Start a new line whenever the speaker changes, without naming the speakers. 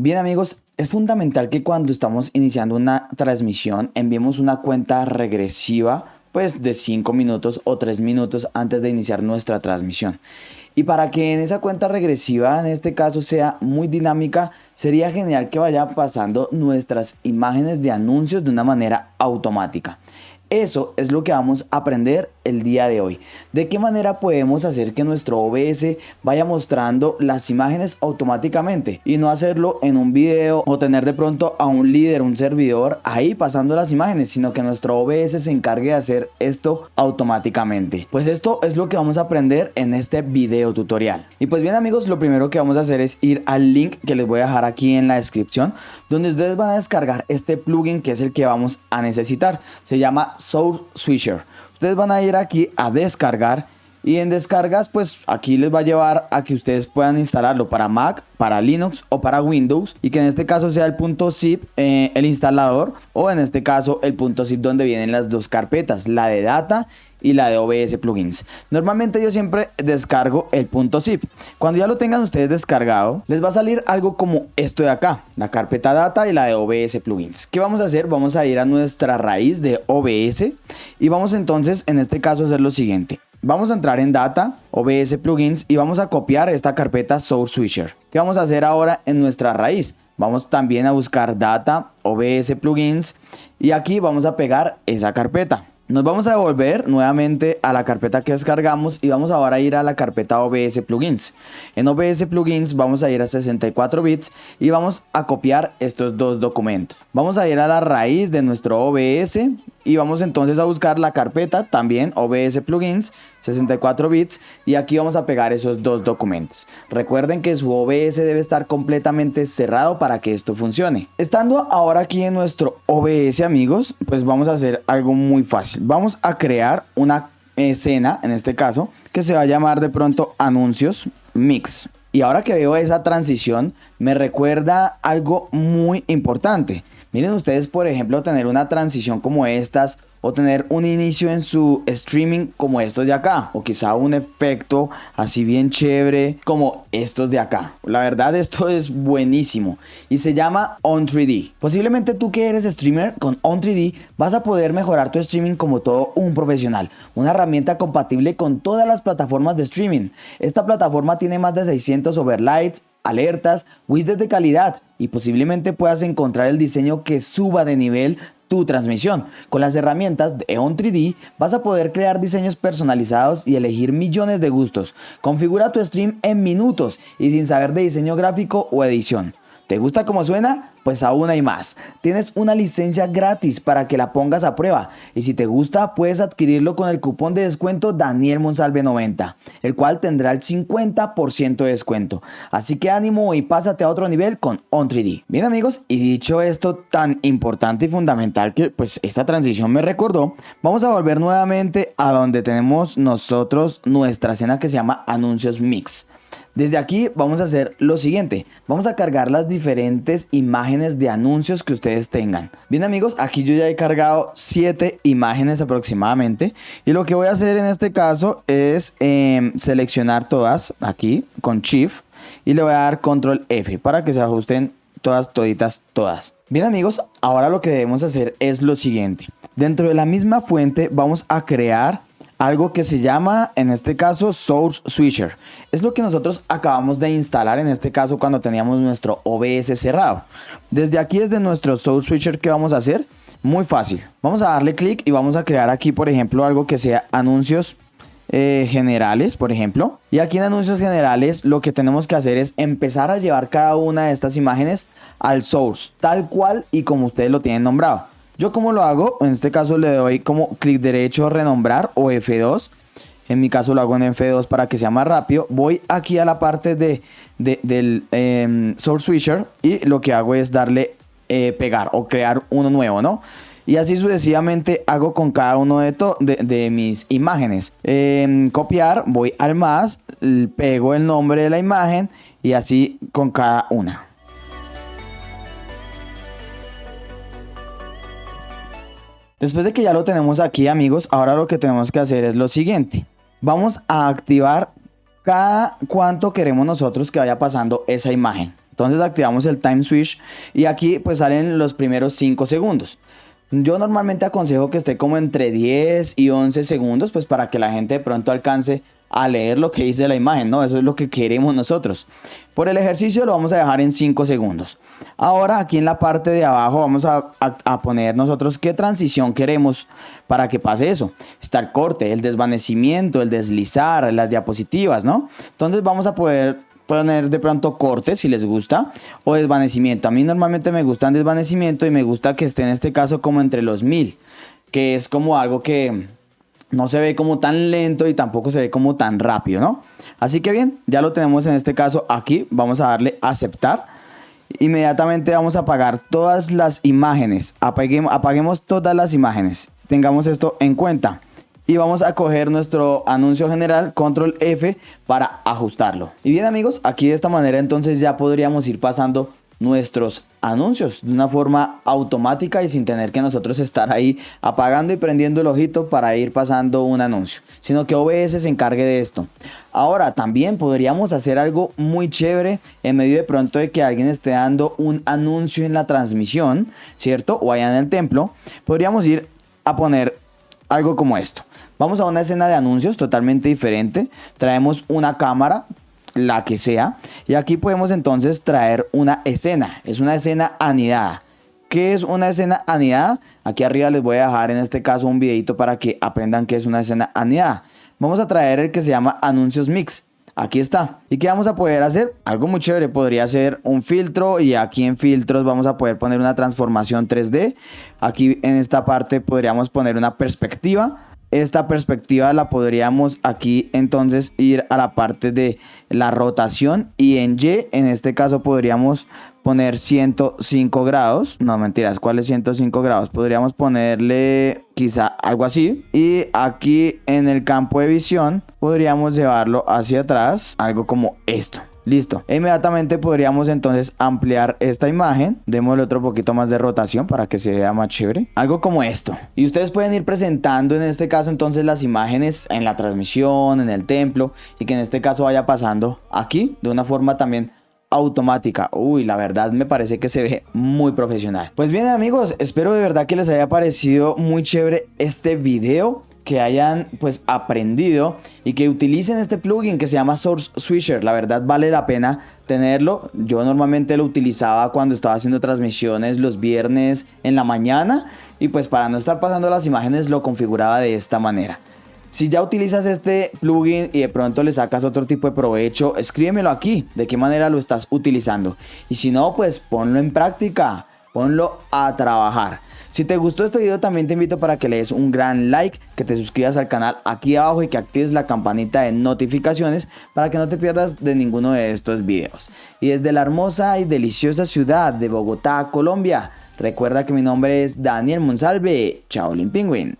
Bien amigos, es fundamental que cuando estamos iniciando una transmisión enviemos una cuenta regresiva pues de 5 minutos o 3 minutos antes de iniciar nuestra transmisión. Y para que en esa cuenta regresiva, en este caso, sea muy dinámica, sería genial que vaya pasando nuestras imágenes de anuncios de una manera automática. Eso es lo que vamos a aprender el día de hoy. ¿De qué manera podemos hacer que nuestro OBS vaya mostrando las imágenes automáticamente y no hacerlo en un video o tener de pronto a un líder, un servidor ahí pasando las imágenes, sino que nuestro OBS se encargue de hacer esto automáticamente? Pues esto es lo que vamos a aprender en este video tutorial. Y pues bien amigos, lo primero que vamos a hacer es ir al link que les voy a dejar aquí en la descripción, donde ustedes van a descargar este plugin que es el que vamos a necesitar. Se llama Source Switcher. Ustedes van a ir aquí a descargar y en descargas pues aquí les va a llevar a que ustedes puedan instalarlo para Mac, para Linux o para Windows, y que en este caso sea el .zip el instalador, o en este caso el .zip donde vienen las dos carpetas, la de data y la de OBS plugins. Normalmente yo siempre descargo el .zip. Cuando ya lo tengan ustedes descargado, les va a salir algo como esto de acá, la carpeta data y la de OBS plugins. ¿Qué vamos a hacer? Vamos a ir a nuestra raíz de OBS y vamos entonces en este caso a hacer lo siguiente. Vamos a entrar en Data, OBS Plugins y vamos a copiar esta carpeta Source Switcher. ¿Qué vamos a hacer ahora en nuestra raíz? Vamos también a buscar Data, OBS Plugins y aquí vamos a pegar esa carpeta. Nos vamos a devolver nuevamente a la carpeta que descargamos y vamos ahora a ir a la carpeta OBS Plugins. En OBS Plugins vamos a ir a 64 bits y vamos a copiar estos dos documentos. Vamos a ir a la raíz de nuestro OBS y vamos entonces a buscar la carpeta también OBS Plugins 64 bits y aquí vamos a pegar esos dos documentos. Recuerden que su OBS debe estar completamente cerrado para que esto funcione. Estando ahora aquí en nuestro OBS amigos, pues vamos a hacer algo muy fácil. Vamos a crear una escena, en este caso, que se va a llamar de pronto Anuncios Mix. Y ahora que veo esa transición, me recuerda algo muy importante. Miren ustedes, por ejemplo, tener una transición como estas o tener un inicio en su streaming como estos de acá, o quizá un efecto así bien chévere como estos de acá. La verdad esto es buenísimo y se llama On3D. Posiblemente tú que eres streamer con On3D vas a poder mejorar tu streaming como todo un profesional. Una herramienta compatible con todas las plataformas de streaming. Esta plataforma tiene más de 600 overlays, alertas, widgets de calidad y posiblemente puedas encontrar el diseño que suba de nivel tu transmisión. Con las herramientas de On3D vas a poder crear diseños personalizados y elegir millones de gustos. Configura tu stream en minutos y sin saber de diseño gráfico o edición. ¿Te gusta cómo suena? Pues aún hay más. Tienes una licencia gratis para que la pongas a prueba y si te gusta puedes adquirirlo con el cupón de descuento Daniel Monsalve 90, el cual tendrá el 50% de descuento. Así que ánimo y pásate a otro nivel con On3D. Bien amigos, y dicho esto tan importante y fundamental que pues esta transición me recordó, vamos a volver nuevamente a donde tenemos nosotros nuestra escena que se llama Anuncios Mix. Desde aquí vamos a hacer lo siguiente, vamos a cargar las diferentes imágenes de anuncios que ustedes tengan. Bien amigos, aquí yo ya he cargado 7 imágenes aproximadamente y lo que voy a hacer en este caso es seleccionar todas aquí con Shift y le voy a dar Control F para que se ajusten todas. Bien amigos, ahora lo que debemos hacer es lo siguiente, dentro de la misma fuente vamos a crear algo que se llama, en este caso, Source Switcher. Es lo que nosotros acabamos de instalar, en este caso, cuando teníamos nuestro OBS cerrado. Desde aquí, desde nuestro Source Switcher, ¿qué vamos a hacer? Muy fácil. Vamos a darle clic y vamos a crear aquí, por ejemplo, algo que sea anuncios generales, por ejemplo. Y aquí en anuncios generales, lo que tenemos que hacer es empezar a llevar cada una de estas imágenes al source, tal cual y como ustedes lo tienen nombrado. Yo como lo hago, en este caso le doy como clic derecho, renombrar o F2. En mi caso lo hago en F2 para que sea más rápido. Voy aquí a la parte del Source Switcher y lo que hago es darle pegar o crear uno nuevo, ¿no? Y así sucesivamente hago con cada uno de mis imágenes. Copiar, voy al más, pego el nombre de la imagen y así con cada una. Después de que ya lo tenemos aquí amigos, ahora lo que tenemos que hacer es lo siguiente. Vamos a activar cada cuánto queremos nosotros que vaya pasando esa imagen. Entonces activamos el time switch y aquí pues salen los primeros 5 segundos. Yo normalmente aconsejo que esté como entre 10 y 11 segundos, pues para que la gente de pronto alcance a leer lo que dice la imagen, ¿no? Eso es lo que queremos nosotros. Por el ejercicio lo vamos a dejar en 5 segundos. Ahora aquí en la parte de abajo vamos a poner nosotros qué transición queremos para que pase eso. Está el corte, el desvanecimiento, el deslizar, las diapositivas, ¿no? Entonces vamos a poder poner de pronto corte si les gusta o desvanecimiento. A mí normalmente me gusta desvanecimiento y me gusta que esté en este caso como entre los 1000, que es como algo que no se ve como tan lento y tampoco se ve como tan rápido, ¿no? Así que bien, ya lo tenemos en este caso aquí. Vamos a darle a aceptar. Inmediatamente vamos a apagar todas las imágenes. Apaguemos todas las imágenes. Tengamos esto en cuenta. Y vamos a coger nuestro anuncio general, control F, para ajustarlo. Y bien amigos, aquí de esta manera entonces ya podríamos ir pasando nuestros anuncios de una forma automática y sin tener que nosotros estar ahí apagando y prendiendo el ojito para ir pasando un anuncio, sino que OBS se encargue de esto. Ahora también podríamos hacer algo muy chévere en medio de pronto de que alguien esté dando un anuncio en la transmisión, ¿cierto? O allá en el templo, podríamos ir a poner algo como esto. Vamos a una escena de anuncios totalmente diferente, traemos una cámara, la que sea, y aquí podemos entonces traer una escena. Es una escena anidada. ¿Qué es una escena anidada? Aquí arriba les voy a dejar en este caso un videito para que aprendan qué es una escena anidada. Vamos a traer el que se llama anuncios mix. Aquí está. ¿Y qué vamos a poder hacer? Algo muy chévere. Podría ser un filtro, y aquí en filtros vamos a poder poner una transformación 3D. Aquí en esta parte podríamos poner una perspectiva. Esta perspectiva la podríamos aquí entonces ir a la parte de la rotación, y en Y en este caso podríamos poner 105 grados. No, mentiras, ¿cuál es 105 grados? Podríamos ponerle quizá algo así. Y aquí en el campo de visión podríamos llevarlo hacia atrás, algo como esto. Listo. Inmediatamente podríamos entonces ampliar esta imagen. Démosle otro poquito más de rotación para que se vea más chévere. Algo como esto. Y ustedes pueden ir presentando en este caso entonces las imágenes en la transmisión, en el templo, y que en este caso vaya pasando aquí de una forma también automática. Uy, la verdad me parece que se ve muy profesional. Pues bien amigos, espero de verdad que les haya parecido muy chévere este video, que hayan pues aprendido y que utilicen este plugin que se llama Source Switcher. La verdad vale la pena tenerlo. Yo normalmente lo utilizaba cuando estaba haciendo transmisiones los viernes en la mañana, y pues para no estar pasando las imágenes lo configuraba de esta manera. Si ya utilizas este plugin y de pronto le sacas otro tipo de provecho, escríbemelo aquí, de qué manera lo estás utilizando. Y si no, pues ponlo en práctica, ponlo a trabajar. Si te gustó este video, también te invito para que le des un gran like, que te suscribas al canal aquí abajo y que actives la campanita de notificaciones para que no te pierdas de ninguno de estos videos. Y desde la hermosa y deliciosa ciudad de Bogotá, Colombia, recuerda que mi nombre es Daniel Monsalve. Chao, Lin Penguin.